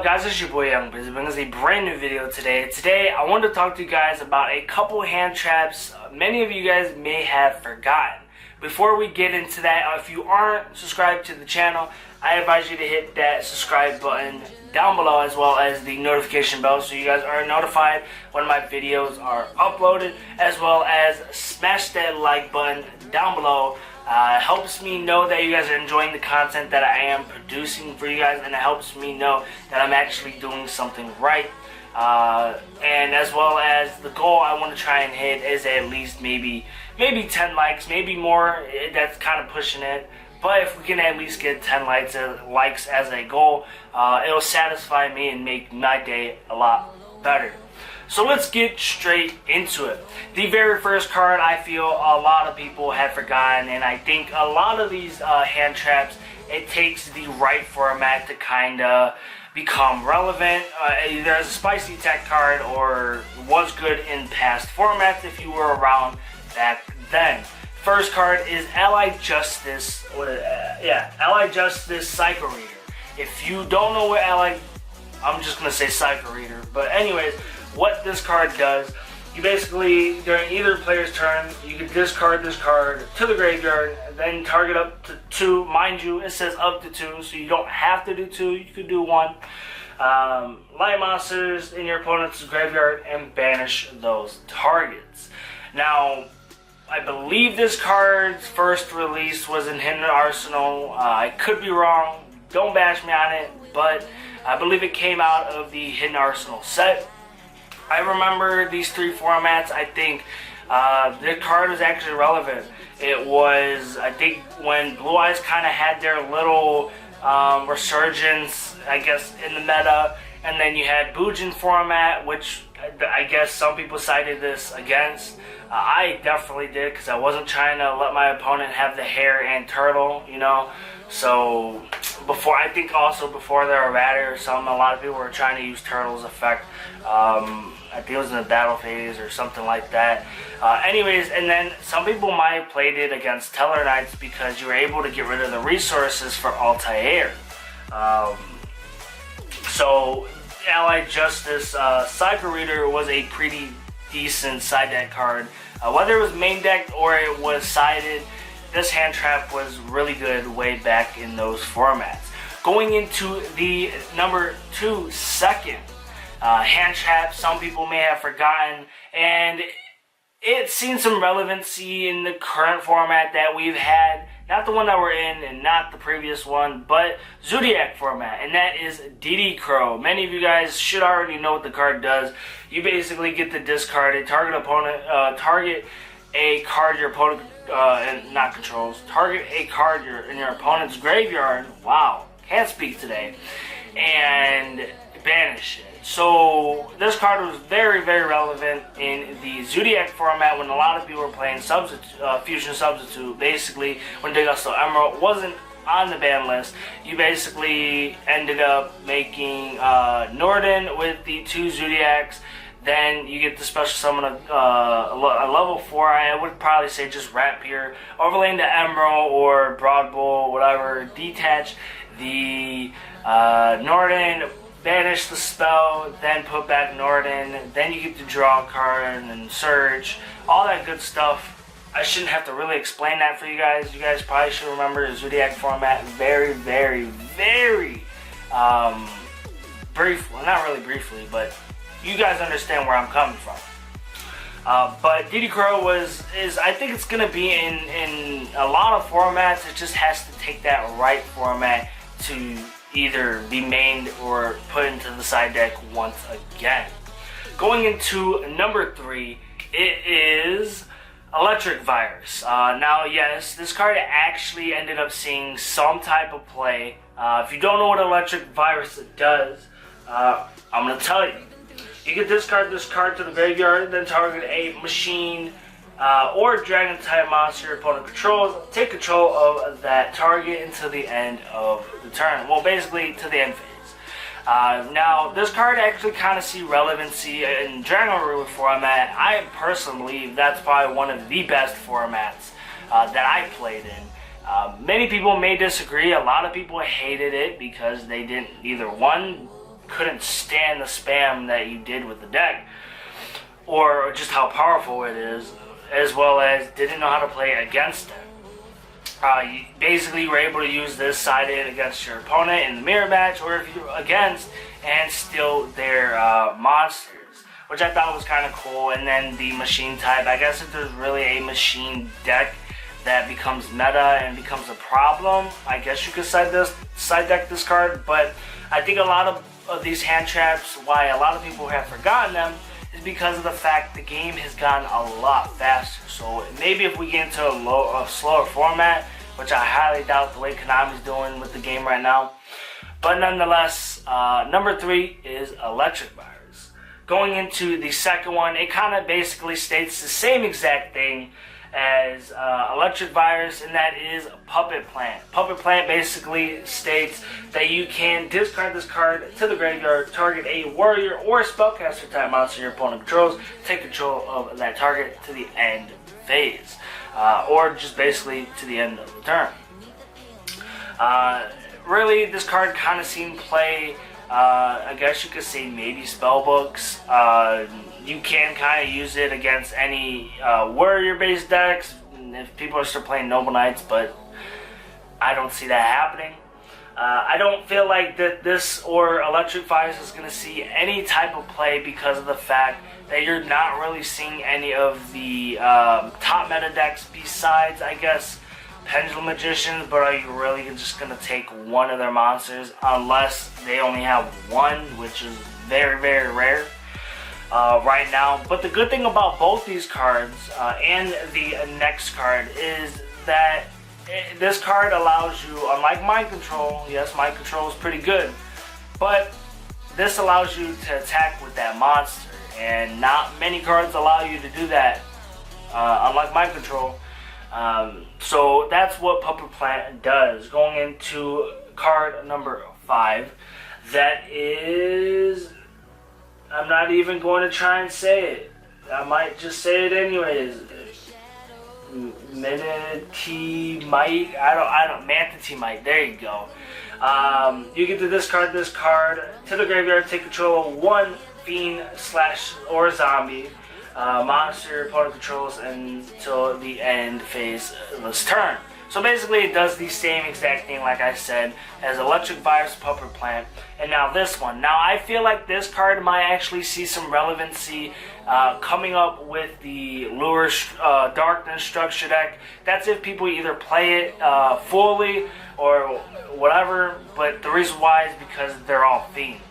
Guys, it's your boy Young Breezy bringing us a brand new video today. Today I wanted to talk to you guys about a couple hand traps many of you guys may have forgotten. Before we get into that, if you aren't subscribed to the channel, I advise you to hit that subscribe button down below as well as the notification bell so you guys are notified when my videos are uploaded, as well as smash that like button down below. It helps me know that you guys are enjoying the content that I am producing for you guys, and it helps me know that I'm actually doing something right. And as well as the goal I want to try and hit is at least maybe 10 likes, maybe more. That's kind of pushing it. But if we can at least get 10 likes as a goal, it'll satisfy me and make my day a lot better. So let's get straight into it. The very first card I feel a lot of people have forgotten, and I think a lot of these hand traps, it takes the right format to kind of become relevant. Either as a spicy attack card or was good in past formats if you were around back then. First card is Allied Justice. Allied Justice Psycho Reader. If you don't know what I'm just gonna say Psycho Reader. But anyways, what this card does, you basically, during either player's turn, you can discard this card to the graveyard, then target up to 2. Mind you, it says up to 2, so you don't have to do 2, you could do 1. Light monsters in your opponent's graveyard and banish those targets. Now, I believe this card's first release was in Hidden Arsenal. I could be wrong, don't bash me on it, but I believe it came out of the Hidden Arsenal set. I remember these 3 formats. I think the card was actually relevant. It was, I think, when Blue Eyes kind of had their little resurgence, I guess, in the meta, and then you had Bujin format, which I guess some people cited this against. I definitely did, because I wasn't trying to let my opponent have the hair and turtle, you know. So I think also before their errata or something, a lot of people were trying to use turtle's effect. I think it was in the battle phase or something like that. Anyways, and then some people might have played it against Teller Knights because you were able to get rid of the resources for Altair. So Allied Justice Psycho Reader was a pretty decent side deck card. Whether it was main decked or it was sided, this hand trap was really good way back in those formats. Going into the number 2 second hand trap, some people may have forgotten, and it's seen some relevancy in the current format that we've had. Not the one that we're in and not the previous one, but Zodiac format, and that is DD Crow. Many of you guys should already know what the card does. You basically get to discard a target a card your opponent and not controls. Target a card in your opponent's graveyard. Wow, can't speak today. And banish it. So this card was very, very relevant in the Zodiac format when a lot of people were playing Fusion Substitute. Basically, when Yugioh Emerald wasn't on the ban list, you basically ended up making Norden with the 2 Zodiacs. Then you get the special summon a level 4. I would probably say just Rapier, overlaying the Emerald or Broad Bull, whatever. Detach the Norden, banish the spell, then put back Norden, then you get to draw a card and search, all that good stuff. I shouldn't have to really explain that for you guys. You guys probably should remember the Zodiac format very, very, very briefly. Well, not really briefly, but you guys understand where I'm coming from. But DD Crow is I think it's going to be in a lot of formats. It just has to take that right format to either be mained or put into the side deck once again. Going into number 3, it is Electric Virus. Now, yes, this card actually ended up seeing some type of play. If you don't know what Electric Virus does, I'm going to tell you. You can discard this card to the graveyard, then target a machine or dragon type monster your opponent controls. Take control of that target until the end of the turn. Well, basically to the end phase. Now, this card actually kind of see relevancy in Dragon Ruler format. I personally believe that's probably one of the best formats that I played in. Many people may disagree. A lot of people hated it because they didn't either, one, couldn't stand the spam that you did with the deck, or just how powerful it is, as well as didn't know how to play against it. You basically were able to use this sided against your opponent in the mirror match, or if you're against, and steal their monsters, which I thought was kind of cool. And then the machine type, I guess if there's really a machine deck that becomes meta and becomes a problem, I guess you could side deck this card. But I think a lot of these hand traps, why a lot of people have forgotten them, is because of the fact the game has gotten a lot faster. So maybe if we get into a slower format, which I highly doubt the way Konami's doing with the game right now. But nonetheless, number 3 is Electric Virus. Going into the second one, it kind of basically states the same exact thing as Electric Virus, and that is Puppet Plant. Puppet Plant basically states that you can discard this card to the graveyard, target a warrior or spellcaster type monster your opponent controls, take control of that target to the end phase, or just basically to the end of the turn. Really, this card kind of seen play, I guess you could say maybe spellbooks. You can kind of use it against any warrior-based decks if people are still playing Noble Knights, but I don't see that happening. I don't feel like that this or Electric Virus is going to see any type of play because of the fact that you're not really seeing any of the top meta decks besides, I guess, Pendulum Magicians. But are you really just going to take one of their monsters unless they only have one, which is very, very rare right now. But the good thing about both these cards and the next card is that this card allows you, unlike Mind Control, yes, Mind Control is pretty good, but this allows you to attack with that monster, and not many cards allow you to do that, unlike Mind Control. So that's what Puppet Plant does. Going into card number 5, that is, I'm not even going to try and say it. I might just say it anyways. Manatee-mite. I don't. Manatee-mite. There you go. You get to discard this card to the graveyard. Take control of one fiend / or zombie monster your opponent controls until the end phase of this turn. So basically, it does the same exact thing, like I said, as Electric Virus, Puppet Plant, and now this one. Now, I feel like this card might actually see some relevancy coming up with the Lure Darkness structure deck. That's if people either play it fully or whatever, but the reason why is because they're all fiends.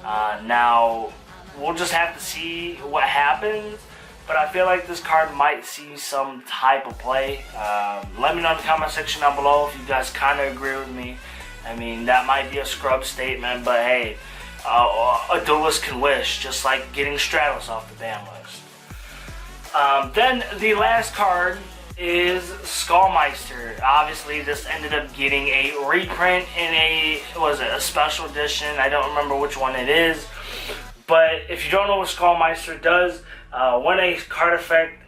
Now, we'll just have to see what happens. But I feel like this card might see some type of play. Let me know in the comment section down below if you guys kind of agree with me. I mean, that might be a scrub statement, but hey, a duelist can wish, just like getting Stratos off the ban list. Then the last card is Skullmeister. Obviously, this ended up getting a reprint in a special edition. I don't remember which one it is. But if you don't know what Skullmeister does, when a card effect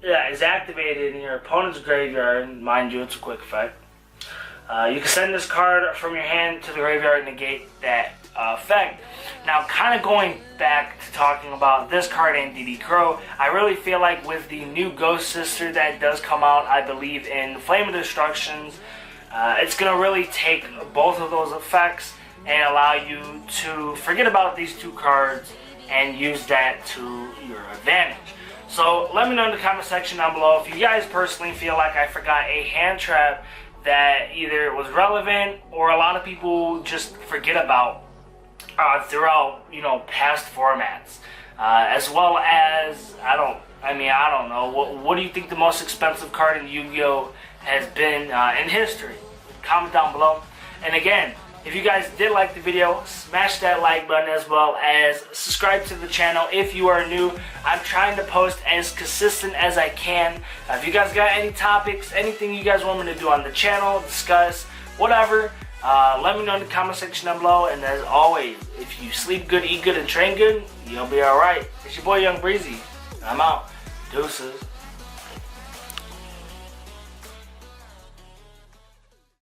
is activated in your opponent's graveyard, mind you, it's a quick effect, you can send this card from your hand to the graveyard and negate that effect. Now, kind of going back to talking about this card and DD Crow, I really feel like with the new Ghost Sister that does come out, I believe, in Flame of Destructions, it's going to really take both of those effects and allow you to forget about these two cards and use that to your advantage. So let me know in the comment section down below if you guys personally feel like I forgot a hand trap that either was relevant or a lot of people just forget about throughout, you know, past formats. As well as, I don't know, what do you think the most expensive card in Yu-Gi-Oh has been in history? Comment down below. And again, if you guys did like the video, smash that like button as well as subscribe to the channel if you are new. I'm trying to post as consistent as I can. If you guys got any topics, anything you guys want me to do on the channel, discuss, whatever, let me know in the comment section down below. And as always, if you sleep good, eat good, and train good, you'll be alright. It's your boy Young Breezy. I'm out. Deuces.